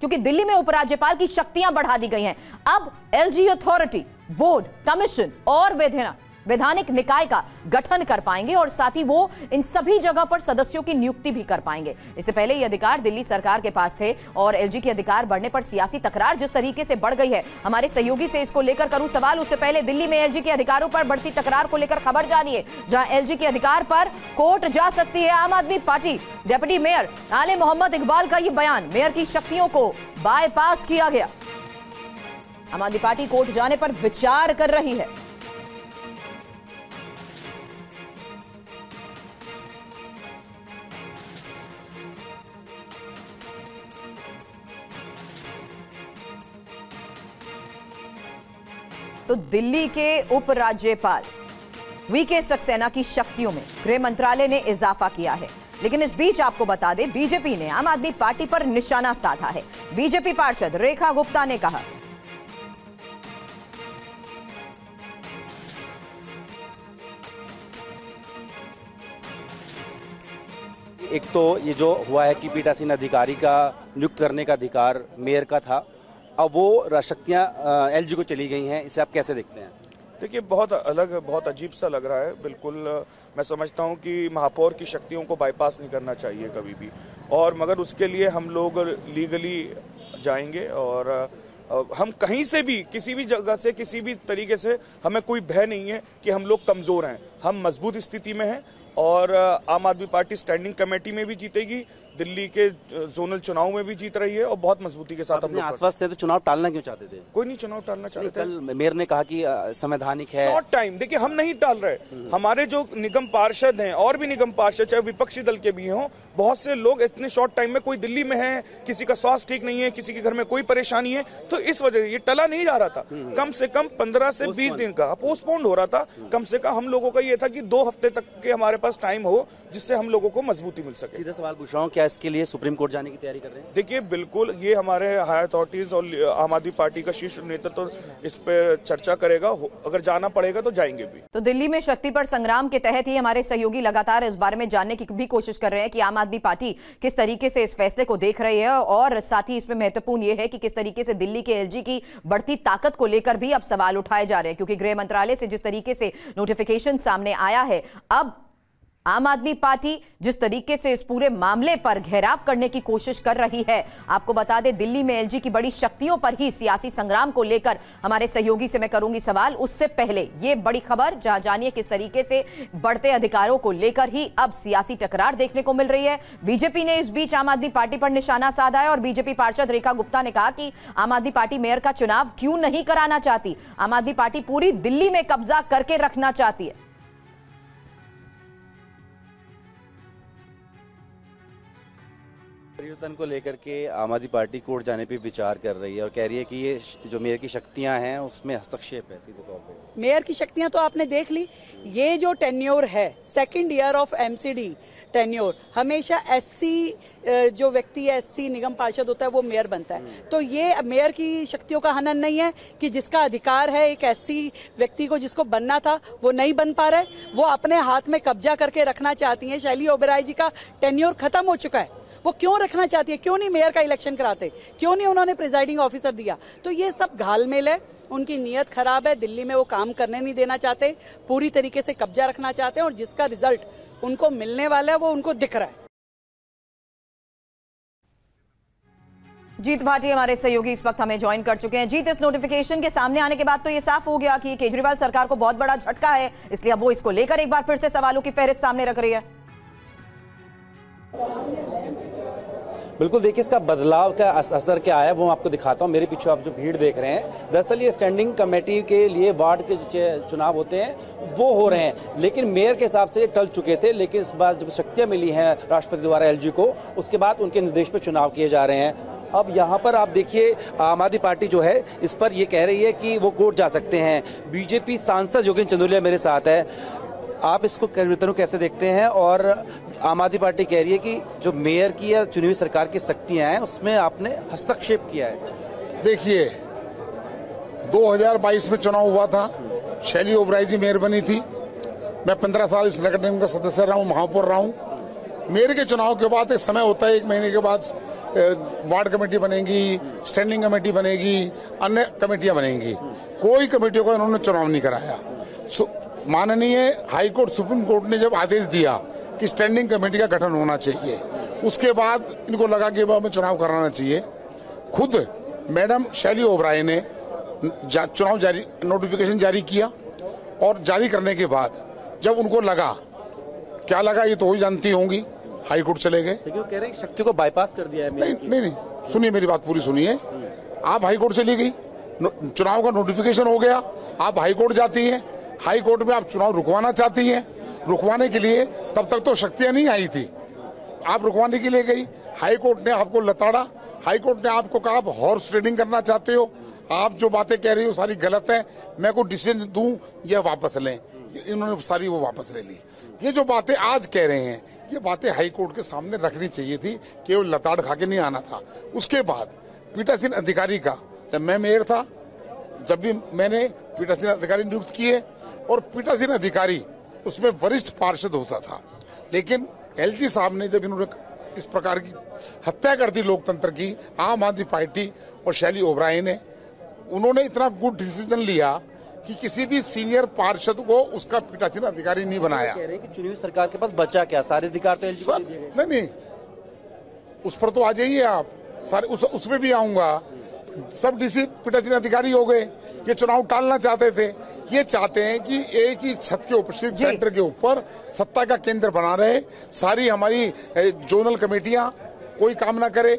क्योंकि दिल्ली में उपराज्यपाल की शक्तियां बढ़ा दी गई हैं। अब एलजी अथॉरिटी, बोर्ड, कमीशन और वैधानिक निकाय का गठन कर पाएंगे और साथ ही वो इन सभी जगह पर सदस्यों की नियुक्ति भी कर पाएंगे। इससे पहले ये अधिकार दिल्ली सरकार के पास थे और एलजी के अधिकार बढ़ने पर सियासी तकरार जिस तरीके से बढ़ गई है, हमारे सहयोगी से इसको लेकर करूं सवाल। उससे पहले दिल्ली में एलजी के अधिकारों पर बढ़ती तकरार को लेकर खबर जानिए, जहां एलजी के अधिकार पर कोर्ट जा सकती है आम आदमी पार्टी। डिप्टी मेयर आले मोहम्मद इकबाल का यह बयान, मेयर की शक्तियों को बायपास किया गया। आम आदमी पार्टी कोर्ट जाने पर विचार कर रही है। तो दिल्ली के उपराज्यपाल वीके सक्सेना की शक्तियों में गृह मंत्रालय ने इजाफा किया है। लेकिन इस बीच आपको बता दें, बीजेपी ने आम आदमी पार्टी पर निशाना साधा है। बीजेपी पार्षद रेखा गुप्ता ने कहा, एक तो ये जो हुआ है कि पीठासीन अधिकारी का नियुक्त करने का अधिकार मेयर का था, अब वो शक्तियां एलजी को चली गई हैं, इसे आप कैसे देखते हैं? देखिए, बहुत अलग, बहुत अजीब सा लग रहा है। बिल्कुल मैं समझता हूं कि महापौर की शक्तियों को बाईपास नहीं करना चाहिए कभी भी, और मगर उसके लिए हम लोग लीगली जाएंगे और हम कहीं से भी, किसी भी जगह से, किसी भी तरीके से हमें कोई भय नहीं है कि हम लोग कमजोर हैं। हम मजबूत स्थिति में हैं और आम आदमी पार्टी स्टैंडिंग कमेटी में भी जीतेगी, दिल्ली के जोनल चुनाव में भी जीत रही है और बहुत मजबूती के साथ हम लोग आश्वस्त थे। तो चुनाव टालना क्यों चाहते थे? कोई नहीं चुनाव टालना चाहते थे। कल मेयर ने कहा कि संवैधानिक है, शॉर्ट टाइम। देखिए, हम नहीं टाल रहे। हमारे जो निगम पार्षद हैं और भी निगम पार्षद चाहे विपक्षी दल के भी हों, बहुत से लोग इतने शॉर्ट टाइम में, कोई दिल्ली में है, किसी का स्वास्थ्य ठीक नहीं है, किसी के घर में कोई परेशानी है, तो इस वजह से ये टला नहीं जा रहा था। कम से कम 15 से 20 दिन का पोस्टपोन्ड हो रहा था। कम से कम हम लोगों का ये था कि 2 हफ्ते तक के हमारे पास टाइम हो, जिससे हम लोगों को मजबूती मिल सके। सीधा सवाल पूछ रहा हूँ, क्या इसके लिए सुप्रीम कोर्ट जाने की तैयारी कर रहे हैं? देखिए, बिल्कुल ये हमारे हाई अथॉरिटीज और आम आदमी पार्टी का शीर्ष नेतृत्व तो इस पर चर्चा करेगा। अगर जाना पड़ेगा तो जाएंगे भी। तो दिल्ली में शक्ति पर संग्राम के तहत ही हमारे सहयोगी लगातार इस बारे में जानने की भी कोशिश कर रहे हैं कि आम आदमी पार्टी किस तरीके से इस फैसले को देख रही है, और साथ ही इसमें महत्वपूर्ण यह है कि किस तरीके से दिल्ली के एलजी की बढ़ती ताकत को लेकर भी अब सवाल उठाए जा रहे हैं। क्योंकि गृह मंत्रालय से जिस तरीके से नोटिफिकेशन सामने आया है, अब आम आदमी पार्टी जिस तरीके से इस पूरे मामले पर घेराव करने की कोशिश कर रही है। आपको बता दें, दिल्ली में एलजी की बड़ी शक्तियों पर ही सियासी संग्राम को लेकर हमारे सहयोगी से मैं करूंगी सवाल। उससे पहले ये बड़ी खबर, जहां जानिए किस तरीके से बढ़ते अधिकारों को लेकर ही अब सियासी टकरार देखने को मिल रही है। बीजेपी ने इस बीच आम आदमी पार्टी पर निशाना साधा है और बीजेपी पार्षद रेखा गुप्ता ने कहा कि आम आदमी पार्टी मेयर का चुनाव क्यों नहीं कराना चाहती। आम आदमी पार्टी पूरी दिल्ली में कब्जा करके रखना चाहती है। परिवर्तन को लेकर के आम आदमी पार्टी कोर्ट जाने पे विचार कर रही है और कह रही है कि ये जो मेयर की शक्तियां हैं उसमें हस्तक्षेप है। सीधे तौर पे मेयर की शक्तियां तो आपने देख ली। ये जो टेन्योर है, 2nd year of MCD tenure, हमेशा एससी जो व्यक्ति है, एससी निगम पार्षद होता है, वो मेयर बनता है। तो ये मेयर की शक्तियों का हनन नहीं है कि जिसका अधिकार है एक एससी व्यक्ति को, जिसको बनना था वो नहीं बन पा रहा है, वो अपने हाथ में कब्जा करके रखना चाहती है। शैली ओबेरॉय जी का टेन्योर खत्म हो चुका है, वो क्यों रखना चाहती है? क्यों नहीं मेयर का इलेक्शन कराते? क्यों नहीं उन्होंने प्रिजाइडिंग ऑफिसर दिया? तो ये सब घालमेल है, उनकी नीयत खराब है। दिल्ली में वो काम करने नहीं देना चाहते, पूरी तरीके से कब्जा रखना चाहते हैं और जिसका रिजल्ट उनको मिलने वाला है वो उनको दिख रहा है। जीत भाटी हमारे सहयोगी इस वक्त हमें ज्वाइन कर चुके हैं। जीत, इस नोटिफिकेशन के सामने आने के बाद तो ये साफ हो गया कि केजरीवाल सरकार को बहुत बड़ा झटका है, इसलिए अब वो इसको लेकर एक बार फिर से सवालों की फहरिस्त सामने रख रही है। बिल्कुल, देखिए इसका बदलाव का असर क्या है वो आपको दिखाता हूँ। मेरे पीछे आप जो भीड़ देख रहे हैं, दरअसल ये स्टैंडिंग कमेटी के लिए वार्ड के जो चुनाव होते हैं वो हो रहे हैं, लेकिन मेयर के हिसाब से ये टल चुके थे। लेकिन इस बार जब शक्तियाँ मिली हैं राष्ट्रपति द्वारा एलजी को, उसके बाद उनके निर्देश पर चुनाव किए जा रहे हैं। अब यहाँ पर आप देखिए, आम आदमी पार्टी जो है इस पर ये कह रही है कि वो कोर्ट जा सकते हैं। बीजेपी सांसद योगेंद्र चंदोलिया मेरे साथ है, आप इसको कैसे देखते हैं? और आम आदमी पार्टी कह रही है कि जो मेयर की या चुनी हुई सरकार की शक्तियां हैं उसमें आपने हस्तक्षेप किया है। देखिए, 2022 में चुनाव हुआ था, शैली ओबेरॉय जी मेयर बनी थी, मैं 15 साल इस नगर निगम का सदस्य रहा हूँ, महापौर रहा हूँ। मेयर के चुनाव के बाद एक समय होता है, 1 महीने के बाद वार्ड कमेटी बनेगी, स्टैंडिंग कमेटी बनेगी, अन्य कमेटियां बनेंगी। कोई कमेटियों का इन्होंने चुनाव नहीं कराया। माननीय हाईकोर्ट, सुप्रीम कोर्ट ने जब आदेश दिया कि स्टैंडिंग कमेटी का गठन होना चाहिए, उसके बाद इनको लगा कि हमें चुनाव कराना चाहिए। खुद मैडम शैली ओबराय ने चुनाव नोटिफिकेशन जारी किया और जारी करने के बाद जब उनको लगा, क्या लगा ये तो ही जानती होंगी, हाईकोर्ट चले गए। कह रहे हैं शक्ति को बाईपास कर दिया है। नहीं, सुनिए मेरी बात पूरी सुनिए। आप हाईकोर्ट चली गई, चुनाव का नोटिफिकेशन हो गया, आप हाईकोर्ट जाती हैं, हाईकोर्ट में आप चुनाव रुकवाना चाहती हैं। रुकवाने के लिए तब तक तो शक्तियां नहीं आई थी, आप रुकवाने के लिए गई, हाईकोर्ट ने आपको लताड़ा। हाईकोर्ट ने आपको कहा आप हॉर्स ट्रेडिंग करना चाहते हो, आप जो बातें कह रही हो सारी गलत है, मैं कोई डिसीजन दूं या वापस लें। इन्होंने सारी वो वापस ले ली। ये जो बातें आज कह रहे हैं, ये बातें हाईकोर्ट के सामने रखनी चाहिए थी, केवल लताड़ खा के नहीं आना था। उसके बाद पीठासीन अधिकारी का, जब मैं मेयर था, जब भी मैंने पीठासीन अधिकारी नियुक्त किए, और पीठासीन अधिकारी उसमें वरिष्ठ पार्षद होता था। लेकिन एलजी साहब ने जब इन्होंने इस प्रकार की हत्या कर दी लोकतंत्र की, आम आदमी पार्टी और शैली ओबराय ने, उन्होंने इतना गुड डिसीजन लिया कि किसी भी सीनियर पार्षद को उसका पीठासीन अधिकारी नहीं बनाया। कह रहे हैं कि चुनी हुई सरकार के पास बचा क्या, सारे अधिकार तो एलजी को दे दिए गए। नहीं, उस पर तो आ जाइए आप, सारे उसमें भी आऊंगा। सब डीसी पीठासीन अधिकारी हो गए। ये चुनाव टालना चाहते थे, ये चाहते हैं कि एक ही छत के ऊपर, सेंटर के ऊपर सत्ता का केंद्र बना रहे। सारी हमारी जोनल कमेटियां कोई काम ना करे।